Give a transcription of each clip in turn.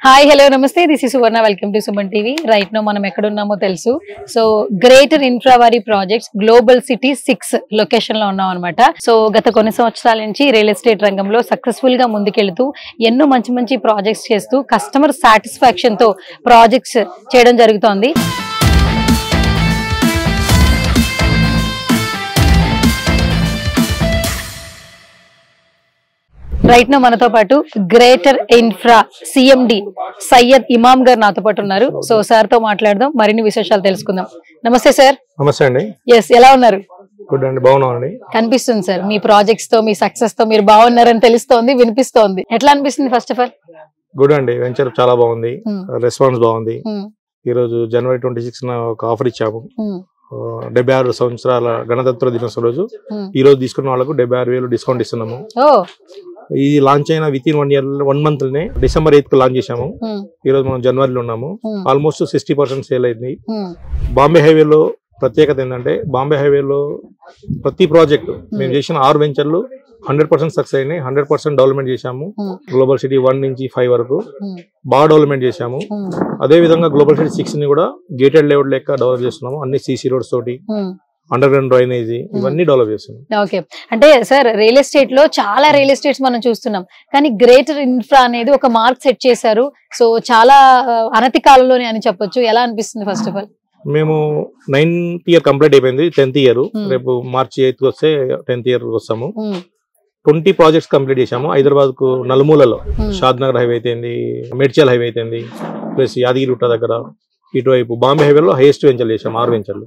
Hi hello namaste this is Suvarna welcome to Suman TV. Right now మనం ఎక్కడున్నామో తెలుసు. సో గ్రేటర్ ఇన్ఫ్రా వారి ప్రాజెక్ట్స్ గ్లోబల్ సిటీ 6 లొకేషన్ లో ఉన్నాం అనమాట. సో గత కొన్ని సంవత్సరాల నుంచి రియల్ ఎస్టేట్ రంగంలో సక్సెస్ఫుల్ గా ముందుకెళ్తూ ఎన్నో మంచి మంచి ప్రాజెక్ట్స్ చేస్తూ కస్టమర్ సాటిస్ఫాక్షన్ తో ప్రాజెక్ట్స్ చేయడం జరుగుతోంది. రైట్ నో మనతో పాటు గ్రేటర్ ఇన్ఫ్రా సిఎండి సయ్యద్ ఇమామ్ గారు నాతో పాటు ఉన్నారు. సో సార్ తో మాట్లాడదాం, మరిన్ని విశేషాలు తెలుసుకుందాం. నమస్తే సార్. నమస్తే అండి. ఎస్, ఎలా ఉన్నారు? గుడ్ అండి, బాగున్నామండి. కనిపిస్తుంది సార్ మీ ప్రాజెక్ట్స్ తో మీ సక్సెస్ తో మీరు బాగున్నారని తెలుస్తోంది, వినిపిస్తోంది. ఎట్లా అనిపిస్తుంది ఫస్ట్ ఆఫ్ ఆల్? గుడ్ అండి, వెంచర్ చాలా బాగుంది, రెస్పాన్స్ బాగుంది. ఈ రోజు జనవరి 26 ఒక ఆఫర్ ఇచ్చాము. 76 సంవత్సరాల గణతంత్ర దినోత్సవం రోజు ఈ రోజు తీసుకున్న వాళ్ళకు 76,000 డిస్కౌంట్ ఇస్తున్నాము. ఇది లాంచ్ అయిన విత్ ఇన్ 1 మంత్ లోనే డిసెంబర్ 8 లాంచ్ చేశాము. ఈ రోజు మనం జనవరిలో ఉన్నాము. ఆల్మోస్ట్ 60% సేల్ అయింది. బాంబే హైవేలో ప్రత్యేకత ఏంటంటే, బాంబే హైవేలో ప్రతి ప్రాజెక్టు మేము చేసిన 6 వెంచర్లు 100% సక్సెస్ అయినాయి. 100% డెవలప్మెంట్ చేశాము. గ్లోబల్ సిటీ 1 నుంచి 5 వరకు బాగా డెవలప్మెంట్ చేశాము. అదే విధంగా గ్లోబల్ సిటీ 6 ని కూడా గేటెడ్ లేఅవుట్ లెక్క డెవలప్ చేస్తున్నాము. అన్ని సిసి రోడ్స్ తోటి, అండర్ గ్రౌండ్ డ్రైనేజీ ఇవన్నీ డెవలప్ చేస్తున్నాం. ఓకే, అంటే సార్ రియల్ ఎస్టేట్ లో చాలా రియల్ ఎస్టేట్స్ మనం చూస్తున్నాం, కానీ గ్రేటర్ ఇన్ఫ్రా అనేది ఒక మార్క్ సెట్ చేశారు. సో చాలా అనతి కాలంలోనే అని చెప్పొచ్చు. ఎలా అనిపిస్తుంది ఫస్ట్ ఆఫ్ ఆల్? మేము 9th ఇయర్ కంప్లీట్ అయిపోయింది. 10th ఇయర్ రేపు మార్చి 8 వస్తే 10th ఇయర్ వస్తాము. 20 ప్రాజెక్ట్స్ కంప్లీట్ చేశాము. హైదరాబాద్ కు నలుమూలలో షాద్ నగర్ హైవే అయితేంది, మేడ్చల్ హైవే అయితేంది, ప్లస్ యాదగిరి గుట్ట దగ్గర, ఇటువైపు బాంబే హైవేలో హైయెస్ట్ వెంచర్లు చేశాము. 6 వెంచర్లు.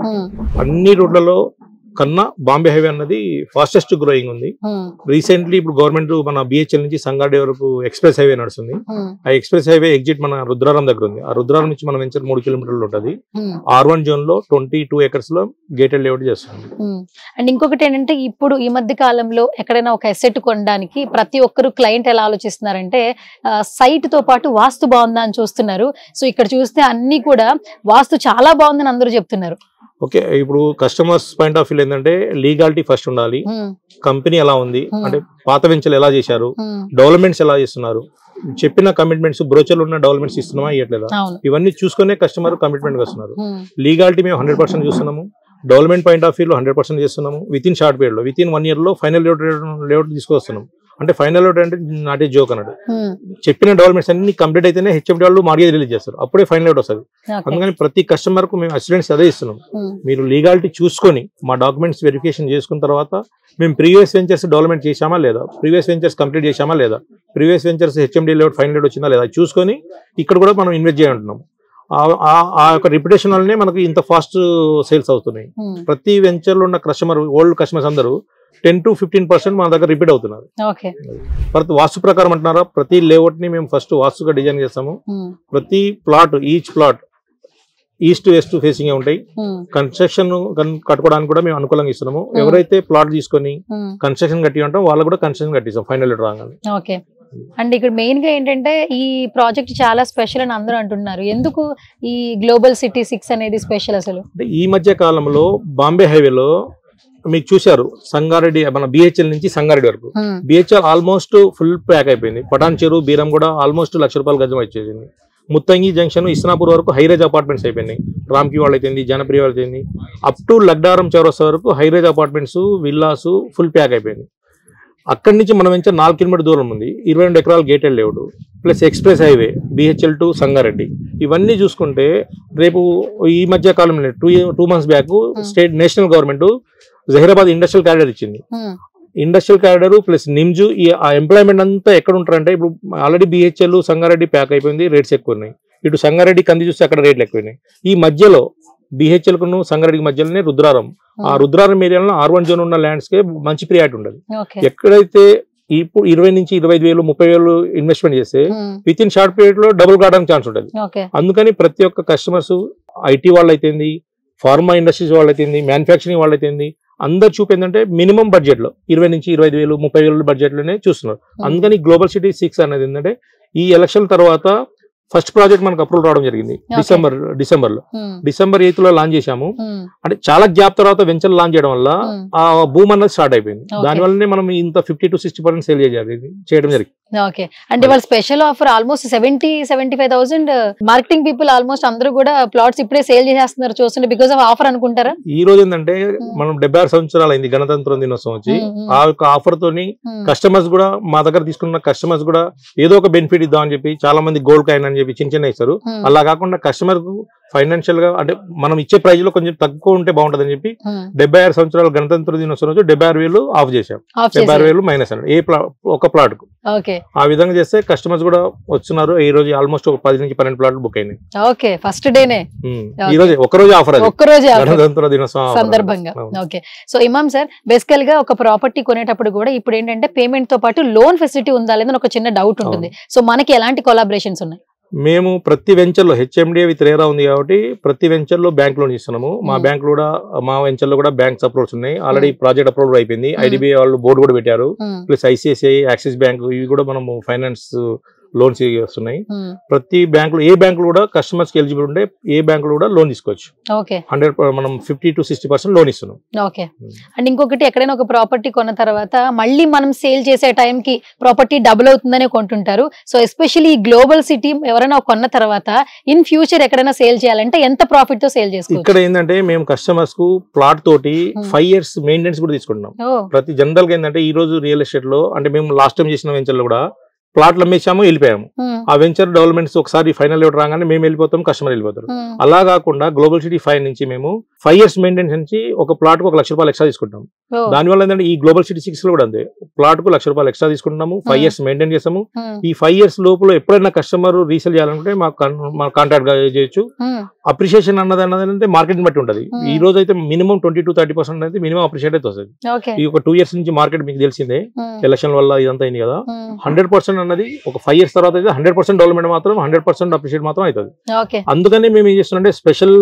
అన్ని రోడ్లలో కన్నా బాంబే హైవే అన్నది ఫాస్టెస్ట్ గ్రోయింగ్ ఉంది. రీసెంట్లీ ఇప్పుడు గవర్నమెంట్ మన బిహెచ్ఎల్ నుంచి సంగారెడ్డి వరకు ఎక్స్ప్రెస్ హైవే నడుస్తుంది. ఆ ఎక్స్ప్రెస్ హైవే ఎగ్జిట్ మన రుద్రారం దగ్గర ఉంది. ఆ రుద్రారం నుంచి మన వెంచర్ 3 కిలోమీటర్లు ఉంటుంది. R1 జోన్ లో 22 acres లో గేటెడ్ లేఅవుట్ చేస్తుంది. అండ్ ఇంకొకటి ఏంటంటే, ఇప్పుడు ఈ మధ్య కాలంలో ఎక్కడైనా ఒక అసెట్ కొనడానికి ప్రతి ఒక్కరు క్లయింట్ ఎలా ఆలోచిస్తున్నారంటే, సైట్ తో పాటు వాస్తు బాగుందా అని చూస్తున్నారు. సో ఇక్కడ చూస్తే అన్ని కూడా వాస్తు చాలా బాగుందని అందరూ చెప్తున్నారు. ఓకే, ఇప్పుడు కస్టమర్స్ పాయింట్ ఆఫ్ వ్యూ ఏంటంటే, లీగాలిటీ ఫస్ట్ ఉండాలి. కంపెనీ ఎలా ఉంది అంటే, పాత వెంచర్లు ఎలా చేశారు, డెవలప్మెంట్స్ ఎలా చేస్తున్నారు, చెప్పిన కమిట్మెంట్స్ బ్రోచర్లు ఉన్న డెవలప్మెంట్స్ ఇస్తున్నామా ఇవ్వట్లేదా, ఇవన్నీ చూసుకునే కస్టమర్ కమిట్మెంట్ వస్తున్నారు. లీగాలిటీ మేము 100% చూస్తున్నాము. డెవలప్మెంట్ పాయింట్ ఆఫ్ వ్యూలో 100% చేస్తున్నాము. విత్ ఇన్ షార్ట్ పీరియడ్ లో, విత్ ఇన్ 1 year లో ఫైనల్ లేఅవుట్ తీసుకొస్తున్నాం. అంటే ఫైనల్ లేఅవుట్ అంటే నాట్ ఏ జోక్ అన్నాడు. చెప్పిన డెవలప్మెంట్స్ అన్ని కంప్లీట్ అయితేనే హెచ్ఎండి వాళ్ళు మార్గేజ్ రిలీజ్ చేస్తారు, అప్పుడే ఫైనల్ లేఅవుట్ వస్తుంది. అందుకని ప్రతి కస్టమర్ కు మేము అసిస్టెంట్స్ అదే ఇస్తున్నాం. మీరు లీగాలిటీ చూసుకొని మా డాక్యుమెంట్స్ వెరిఫికేషన్ చేసుకున్న తర్వాత మేము ప్రీవియస్ వెంచర్స్ డెవలప్మెంట్ చేశామా లేదా, ప్రీవియస్ వెంచర్స్ కంప్లీట్ చేశామా లేదా, previous ventures HMD layout final layout వచ్చిందా లేదా చూసుకొని ఇక్కడ కూడా మనం ఇన్వెస్ట్ చేయాలంటున్నాం. ఆ యొక్క రిప్యుటేషన్ వల్లనే మనకి ఇంత ఫాస్ట్ సేల్స్ అవుతున్నాయి. ప్రతి వెంచర్ లో ఉన్న కస్టమర్, ఓల్డ్ కస్టమర్స్ అందరూ 10 to 15% మన దగ్గర రిపీట్ అవుతున్నారు. వాస్తు ప్రకారం అంటున్నారా, ప్రతి లేఅవుట్ ని మేము ఫస్ట్ వాస్తుగా డిజైన్ చేస్తాము. ప్రతి plot, each plot east west facing ఉంటాయి. కన్స్ట్రక్షన్ కట్టుకోవడానికి కూడా మేము అనుకూలంగా ఇస్తున్నాము. ఎవరైతే ప్లాట్ తీసుకొని కన్స్ట్రక్షన్ కట్టి ఉంటాం వాళ్ళకు కూడా కన్స్ట్రక్షన్ కట్టిస్తాం ఫైనల్ రాగానే. ఓకే, అండ్ ఇక్కడ మెయిన్ గా ఏంటంటే, ఈ ప్రాజెక్ట్ చాలా స్పెషల్ అని అందరూ అంటున్నారు. ఎందుకు ఈ గ్లోబల్ సిటీ 6 అనేది స్పెషల్ అసలు? ఈ మధ్య కాలంలో బాంబే హైవేలో మీకు చూశారు, సంగారెడ్డి మన బిహెచ్ఎల్ నుంచి సంగారెడ్డి వరకు బిహెచ్ఎల్ ఆల్మోస్ట్ ఫుల్ ప్యాక్ అయిపోయింది. పటాన్ చెరువు, బీరం కూడా ఆల్మోస్ట్ ₹1,00,000 గజం వచ్చేసింది. ముత్తంగి జంక్షన్, ఇస్నాపూర్ వరకు హైరేజ్ అపార్ట్మెంట్స్ అయిపోయినాయి. రామ్కి వాళ్ళు అయిపోయింది, జనప్రియ వాళ్ళు అయిపోయింది. అప్ టు లగ్డారం చౌరస్తా వరకు హైరేజ్ అపార్ట్మెంట్స్, విల్లాస్ ఫుల్ ప్యాక్ అయిపోయింది. అక్కడి నుంచి మనం వెంచర్ 4 కిలోమీటర్ దూరం ఉంది. 22 ఎకరాలు gated layout plus express highway BHEL to Sangareddy. ఇవన్నీ చూసుకుంటే రేపు ఈ మధ్య కాలంలో 2 months back state national government Zaheerabad industrial corridor ఇచ్చింది. ఇండస్ట్రియల్ క్యారిడర్ ప్లస్ నిమ్జు, ఆ ఎంప్లాయ్మెంట్ అంతా ఎక్కడ ఉంటారంటే, ఇప్పుడు ఆల్రెడీ బిహెచ్ఎల్ సంగారెడ్డి ప్యాక్ అయిపోయింది, రేట్స్ ఎక్కువ ఉన్నాయి. ఇటు సంగారెడ్డి కంది చూస్తే అక్కడ రేట్లు ఎక్కువైనాయి. ఈ మధ్యలో బిహెచ్ఎల్ కును సంగారెడ్డి మధ్యలోనే రుద్రారం, ఆ రుద్రారం ఏరియాలో R1 జోన్ ఉన్న ల్యాండ్స్ కే మంచి ప్రియారిటీ ఉండదు. ఎక్కడైతే ఇప్పుడు 20 నుంచి 25,000 30,000 ఇన్వెస్ట్మెంట్ చేస్తే విత్ ఇన్ షార్ట్ పీరియడ్ లో డబుల్ కావడానికి ఛాన్స్ ఉంటుంది. అందుకని ప్రతి ఒక్క కస్టమర్స్, ఐటీ వాళ్ళు అయితేంది, ఫార్మా ఇండస్ట్రీస్ వాళ్ళు అయితేంది, మ్యానుఫ్యాక్చరింగ్ వాళ్ళు అయితేంది, అందరు చూపేందంటే మినిమం బడ్జెట్ లో 20 నుంచి 25,000 30,000 బడ్జెట్ లోనే చూస్తున్నారు. అందుకని గ్లోబల్ సిటీ 6 అనేది ఏంటంటే, ఈ ఎలక్షన్ తర్వాత ఫస్ట్ ప్రాజెక్ట్ మనకు అప్రూవల్ రావడం జరిగింది డిసెంబర్ 8 లో లాంచ్ చేశాము. అంటే చాలా గ్యాప్ తర్వాత వెంచర్ లాంచ్ చేయడం వల్ల ఆ బూమ్ అన్నది స్టార్ట్ అయిపోయింది. దాని వల్లనే మనం ఇంత 50 to 60% సేల్ చేయడం జరిగింది. ఓకే, అంటే వాళ్ళ special offer almost 75,000 marketing people almost అందరూ కూడా ప్లాట్స్ ఇప్పుడే సేల్ చేసేస్తున్నారు చూస్తుంటే, బికాస్ ఆఫ్ ఆఫర్ అనుకుంటారా? ఈ రోజు ఏంటంటే మనం 76 సంవత్సరాలు అయింది గణతంత్ర దినోత్సవం వచ్చి, ఆ యొక్క ఆఫర్ తోని కస్టమర్స్ కూడా మా దగ్గర తీసుకున్న కస్టమర్స్ కూడా ఏదో ఒక బెనిఫిట్ ఇద్దాం అని చెప్పి చాలా మంది గోల్డ్ కాయిన్ అని చెప్పి చిన్న ఇస్తారు. అలా కాకుండా కస్టమర్ కు ఫైనాన్షియల్ గా అంటే మనం ఇచ్చే ప్రైజ్ లో కొంచెం తక్కువ ఉంటే బాగుంటది అని చెప్పి 76 సంవత్సరాల గణతంత్ర దినోత్సవం రోజు 76,000 ఆఫ్ చేశాం. 76,000 మైనస్ అన్నట్టు ఒక ప్లాట్ కు. ఆ విధంగా చేస్తే కస్టమర్స్ కూడా వస్తున్నారు. ఈ రోజు ఆల్మోస్ట్ ఒక 10 నుంచి 12 ప్లాట్లు బుక్ అయినాయి. ఓకే, ఫస్ట్ డేనే ఈ రోజు ఒక రోజు ఆఫర్, గణతంత్ర దినోత్సవం సందర్భంగా. ఓకే, సో ఇమామ్ సార్ బేసికల్ గా ఒక ప్రాపర్టీ కొనేటప్పుడు కూడా ఇప్పుడు ఏంటంటే పేమెంట్ తో పాటు లోన్ ఫెసిలిటీ ఉందా లేదని ఒక చిన్న డౌట్ ఉంటుంది. సో మనకి ఎలాంటి కొలాబరేషన్స్ ఉన్నాయి? మేము ప్రతి వెంచర్ లో హెచ్ఎండిఏ విత్ రేరా ఉంది కాబట్టి ప్రతి వెంచర్ లో బ్యాంక్ లోన్ ఇస్తున్నాము. మా బ్యాంక్ కూడా మా వెంచర్ లో కూడా బ్యాంక్స్ అప్రూవల్స్ ఉన్నాయి. ఆల్రెడీ ప్రాజెక్ట్ అప్రూవల్ అయిపోయింది. ఐడిబిఐ వాళ్ళు బోర్డు కూడా పెట్టారు. ప్లస్ ఐసిఐసిఐ, యాక్సిస్ బ్యాంక్ ఇవి కూడా మనము ఫైనాన్స్ లోన్స్ వస్తున్నాయి. ప్రతి బ్యాంకులు ఏ బ్యాంకులు కూడా కస్టమర్స్ కి ఎలిజిబుల్ ఉంటే ఏ బ్యాంకులు కూడా లోన్ తీసుకోవచ్చు. 100 మనం 50 to 60% లోన్ ఇస్తున్నాం. ఓకే, అండ్ ఇంకొకటి ఎక్కడైనా ఒక ప్రాపర్టీ కొన్న తర్వాత మళ్ళీ మనం సేల్ చేసే టైం కి ప్రాపర్టీ డబుల్ అవుతుందనే కొంటుంటారు. సో ఎస్పెషల్లీ ఈ గ్లోబల్ సిటీ ఎవరైనా కొన్న తర్వాత ఇన్ ఫ్యూచర్ ఎక్కడైనా సేల్ చేయాలంటే ఎంత ప్రాఫిట్ తో సేల్ చేసుకోవచ్చు? ఇక్కడ ఏంటంటే మేము కస్టమర్స్ కు ప్లాట్ తోటి 5 years మెయింటెనెన్స్ కూడా తీసుకుంటున్నాం. ప్రతి జనరల్ గా ఏంటంటే ఈ రోజు రియల్ ఎస్టేట్ లో అంటే మేము లాస్ట్ టైం చేసిన వెంచర్ లో కూడా ప్లాట్లు అమ్మేసాము, వెళ్ళిపోయాము. ఆ వెంచర్ డెవలప్మెంట్స్ ఒకసారి ఫైనల్ ఇవ్వడం రాగానే మేము వెళ్ళిపోతాం, కస్టమర్ వెళ్ళిపోతారు. అలా కాకుండా గ్లోబల్ సిటీ 5 నుంచి మేము 5 years మెయింటెనెన్స్ నుంచి ఒక ప్లాట్ కు 1 lakh రూపాయలు ఎక్స్ట్రా తీసుకుంటాం. దానివల్ల ఏంటంటే ఈ గ్లోబల్ సిటీ 6 లో కూడా అంతే, ప్లాట్ కు 1 lakh రూపాయలు ఎక్స్ట్రా తీసుకుంటున్నాము. 5 years మెయింటైన్ చేస్తాము. ఈ 5 years లోపల ఎప్పుడైనా కస్టమర్ రీసేల్ చేయాలంటే మా కాంటాక్ట్ గా చేయొచ్చు. అప్రిషియేషన్ అన్నది మార్కెట్ బట్టి ఉంటది. ఈ రోజు అయితే మినిమం 20 to 30% అయితే మినిమం అప్రిషియేట్ అయితే వస్తుంది. ఈ ఒక 2 years నుంచి మార్కెట్ మీకు తెలిసిందే, ఎలక్షన్ వల్ల ఇదంతా అయింది కదా. 100% అన్నది ఒక 5 years తర్వాత అయితే 100% డెవలప్మెంట్ మాత్రం 100% అప్రిషియేట్ మాత్రం అవుతుంది. అందుకని మేము ఏం చేస్తున్నాం అంటే స్పెషల్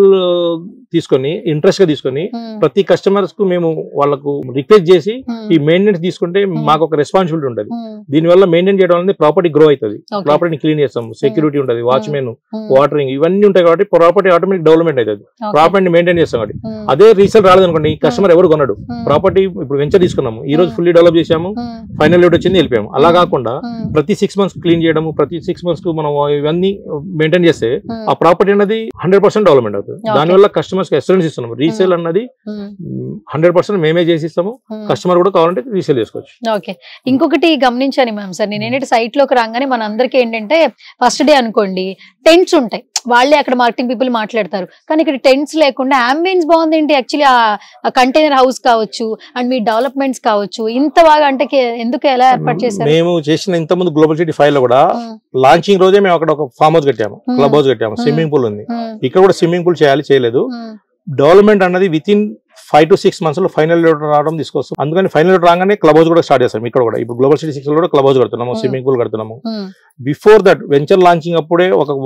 తీసుకొని ఇంట్రెస్ట్ గా తీసుకొని ప్రతి కస్టమర్స్ కు మేము వాళ్ళకు రిక్వెస్ట్ చేసి ఈ మెయింటెనెన్స్ తీసుకుంటే మాకు ఒక రెస్పాన్సిబిలిటీ ఉంటుంది. దీనివల్ల మెయింటైన్ చేయడం అనేది ప్రాపర్టీ గ్రో అవుతుంది. ప్రాపర్టీని క్లీన్ చేస్తాం, సెక్యూరిటీ ఉంటుంది, వాచ్మెన్, వాటరింగ్ ఇవన్నీ ఉంటాయి కాబట్టి ప్రాపర్టీ ఆటోమేటిక్ డెవలప్మెంట్ అవుతుంది. ప్రాపర్టీని మెయింటైన్ చేస్తాం కాబట్టి. అదే రీసేల్ రాలేదనుకోండి, ఈ కస్టమర్ ఎవరు కొన్నాడు, ప్రాపర్టీ ఇప్పుడు వెంచర్ తీసుకున్నాము, ఈ రోజు ఫుల్లీ డెవలప్ చేసాము, ఫైనల్ రేట్ వచ్చింది, వెళ్ళిపోయాము. అలా కాకుండా ప్రతి 6 months క్లీన్ చేయడము, ప్రతి 6 months కు మనం ఇవన్నీ మెయింటైన్ చేస్తే ఆ ప్రాపర్టీ అనేది 100% డెవలప్మెంట్ అవుతుంది. దానివల్ల కస్టమర్స్ కి అష్యూరెన్స్ ఇస్తున్నాము. రీసేల్ అన్నది 100% మేమే చేసి ఇస్తాము. కస్టమర్ కూడా కావాలంటే రీసేల్ చేసుకోవచ్చు. ఓకే, ఇంకొకటి గమనించాను మ్యామ్ సార్, నేను ఏంటంటే సైట్ లోకి రాగానే మన అందరికీ ఏంటంటే ఫస్ట్ డే అనుకోండి టెంట్స్ ఉంటాయి, వాళ్ళే అక్కడ మార్కెటింగ్ పీపుల్ మాట్లాడతారు. కానీ ఇక్కడ టెంట్స్ లేకుండా అంబియన్స్ బాగుంది ఏంటి, యాక్చువల్లీ ఆ కంటైనర్ హౌస్ కావచ్చు అండ్ మీ డెవలప్మెంట్స్ కావచ్చు ఇంత బాగా అంటే ఎందుకు ఎలా ఏర్పాటు చేశారు? మేము చేసిన ఇంత ముందు గ్లోబల్ సిటీ 5 లో కూడా లాంచింగ్ రోజే మేము అక్కడ ఒక ఫామ్ హౌస్ కట్టాము, క్లబ్ హౌస్ కట్టాము, స్విమ్మింగ్ పూల్ ఉంది. ఇక్కడ కూడా స్విమ్మింగ్ పూల్ చేయలేదు. డెవలప్మెంట్ అన్నది విత్ ఇన్ 5 to 6 months లో ఫైనల్ రావడం తీసుకొస్తాం. అందుకని ఫైనల్ రాగానే క్లబ్ హౌస్ కూడా స్టార్ట్ చేస్తాం. ఇక్కడ కూడా ఇప్పుడు గ్లోబల్ సిటీ 6 లో కూడా క్లబ్ హౌస్ కడుతున్నాము, స్విమ్మింగ్ పూల్ కడుతున్నాము. బిఫోర్ దట్ వెంచర్ లాంచింగ్ అప్పుడే ఒక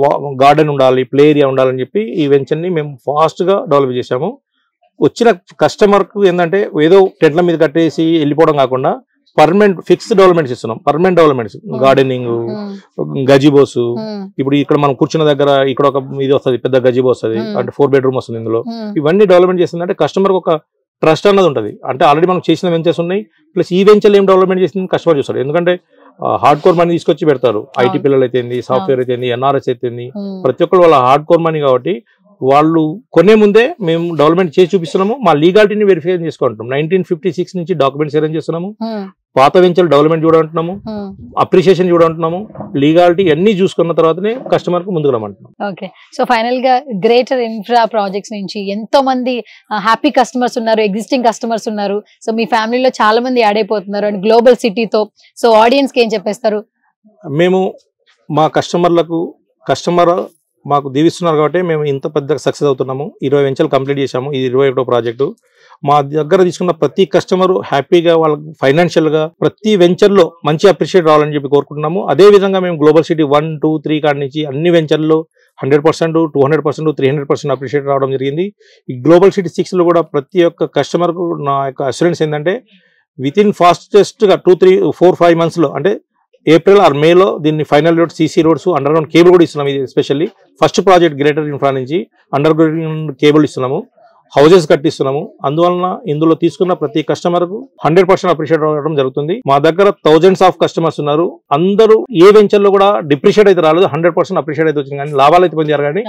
గార్డెన్ ఉండాలి, ప్లే ఏరియా ఉండాలని చెప్పి ఈ వెంచర్ ని మేము ఫాస్ట్ గా డెవలప్ చేసాము. వచ్చిన కస్టమర్ కు ఏంటంటే ఏదో టెంట్ల మీద కట్టేసి వెళ్ళిపోవడం కాకుండా పర్మనెంట్ ఫిక్స్డ్ డెవలప్మెంట్స్ ఇస్తున్నాం. Permanent developments, gardening, గజిబోస్. ఇప్పుడు ఇక్కడ మనం కూర్చున్న దగ్గర ఇక్కడ ఒక ఇది వస్తుంది, పెద్ద గజిబో వస్తుంది, అంటే 4 bedroom వస్తుంది ఇందులో. ఇవన్నీ డెవలప్మెంట్ చేసిందంటే కస్టమర్ ఒక ట్రస్ట్ అన్నది ఉంటుంది. అంటే ఆల్రెడీ మనం చేసిన వెంచర్స్ ఉన్నాయి, ప్లస్ ఈ వెంచర్ ఏం డెవలప్మెంట్ చేసింది కస్టమర్ చూస్తాడు. ఎందుకంటే హార్డ్ కోర్ మనీ తీసుకొచ్చి పెడతారు. ఐటీ పిల్లలు అయితేంది, సాఫ్ట్వేర్ అయితేంది, ఎన్ఆర్ఎస్ అయితేంది, ప్రతి ఒక్కరు వాళ్ళ హార్డ్ కోర్ మనీ కాబట్టి వాళ్ళు కొనే ముందే మేము డెవలప్మెంట్ చేసి చూపిస్తున్నాము. మా లీగాలిటీని వెరిఫై చేసుకుంటున్నాం. 1956 నుంచి డాక్యుమెంట్స్ అరేంజ్ చేస్తున్నాము. పాత వెంచర్ డెవలప్మెంట్ చూడంటున్నాము, అప్రిషియేషన్ చూడంటున్నాము, లీగాలిటీ అన్ని చూసుకున్న తర్వాతనే కస్టమర్ కు ముందుకు రమ్మంటున్నాం. ఓకే, సో ఫైనల్ గా గ్రేటర్ ఇన్ఫ్రా ప్రాజెక్ట్స్ నుంచి ఎంతో మంది హ్యాపీ కస్టమర్స్ ఉన్నారు, ఎగ్జిస్టింగ్ కస్టమర్స్ ఉన్నారు. సో మీ ఫ్యామిలీలో చాలా మంది యాడ్ అయిపోతున్నారు అండ్ గ్లోబల్ సిటీతో. సో ఆడియన్స్ కి ఏం చెప్పేస్తారు? మేము మా కస్టమర్ మాకు దీవిస్తున్నారు కాబట్టి మేము ఇంత పెద్ద సక్సెస్ అవుతున్నాము. 20 వెంచర్లు కంప్లీట్ చేశాము. ఇది 21వ ప్రాజెక్టు. మా దగ్గర తీసుకున్న ప్రతి కస్టమర్ హ్యాపీగా వాళ్ళకి ఫైనాన్షియల్ గా ప్రతి వెంచర్ లో మంచి అప్రిషియేట్ రావాలని చెప్పి కోరుకుంటున్నాము. అదే విధంగా మేము గ్లోబల్ సిటీ 1, 2, 3 కాడి నుంచి అన్ని వెంచర్లో 100%, 200%, 300% అప్రిషియేట్ రావడం జరిగింది. ఈ గ్లోబల్ సిటీ 6 లో కూడా ప్రతి ఒక్క కస్టమర్ కు నా యొక్క అష్యూరెన్స్ ఏంటంటే విత్ ఇన్ ఫాస్టెస్ట్ గా 2, 3, 4, 5 months లో, అంటే ఏప్రిల్ ఆర్ మేలో దీన్ని final road, CC roads, under ground cable కూడా ఇస్తున్నాము. ఇది especially first project greater infra నుంచి అండర్ గ్రౌండ్ కేబుల్ ఇస్తున్నాము. హౌసెస్ కట్టిస్తున్నాము. అందువలన ఇందులో తీసుకున్న ప్రతి కస్టమర్ కు 100% అప్రిషియేట్ అవ్వడం జరుగుతుంది. మా దగ్గర థౌజండ్స్ ఆఫ్ కస్టమర్స్ ఉన్నారు. అందరూ ఏ వెంచర్ లో కూడా డిప్రిషియేట్ అయితే రాలేదు, 100% అప్రిషియేట్ అయితే వచ్చింది. కానీ లాభాలు అయితే పొందారు, కానీ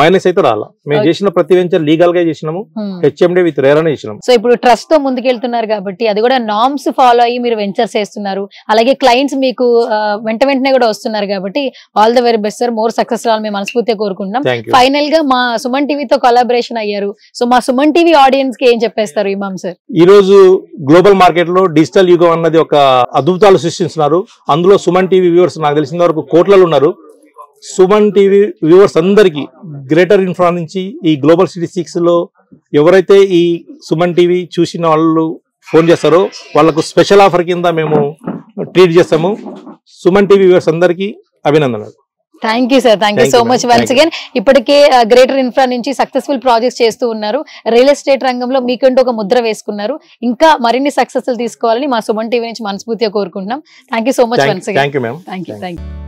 మైనస్ అయితే రాలా. మేము చేసిన ప్రతి వెంచర్ లీగల్ గా చేసినాము, హెచ్ఎండి విత్ రేర్ అనే చేసినాము. సో ఇప్పుడు ట్రస్ట్ తో ముందుకెళ్తున్నారు కాబట్టి అది కూడా నార్మ్స్ ఫాలో అయ్యి మీరు వెంచర్స్ చేస్తున్నారు. అలాగే క్లయింట్స్ మీకు వెంటనే కూడా వస్తున్నారు కాబట్టి all the very best sir, more success రావాలి మేము మనస్ఫూర్తిగా కోరుకుంటున్నాం. ఫైనల్ గా మా సుమన్ టీవీతో కొలాబరేషన్ అయ్యారు. సో మా సుమన్ టీవీ ఆడియన్స్ కి ఏం చెప్పేస్తారు ఇమామ్ సార్? ఈ రోజు గ్లోబల్ మార్కెట్ లో డిజిటల్ యుగం అన్నది ఒక అద్భుతాలు సృష్టిస్తున్నారు. అందులో సుమన్ టీవీ వ్యూవర్స్ నాకు తెలిసిన వరకు కోట్లలో ఉన్నారు. సుమన్ టీవీ వ్యూవర్స్ అందరికీ గ్రేటర్ ఇన్ఫ్రా నుంచి ఈ గ్లోబల్ సిటీ 6 లో ఎవరైతే ఈ సుమన్ టీవీ చూసిన వాళ్ళు ఫోన్ చేస్తారో వాళ్ళకు స్పెషల్ ఆఫర్ కింద మేము ట్రీట్ చేస్తాము. సుమన్ టీవీ వ్యూవర్స్ అందరికీ అభినందనలు. Thank you sir, thank you so much once again. ఇప్పటికే గ్రేటర్ ఇన్ఫ్రా నుంచి సక్సెస్ఫుల్ ప్రాజెక్ట్స్ చేస్తూ ఉన్నారు. రియల్ ఎస్టేట్ రంగంలో మీకంటూ ఒక ముద్ర వేసుకున్నారు. ఇంకా మరిన్ని సక్సెస్లు తీసుకోవాలని మా సుమన్ టీవీ నుంచి మనస్ఫూర్తిగా కోరుకుంటున్నాం. Thank you so much once again. Thank you ma'am. Thank you.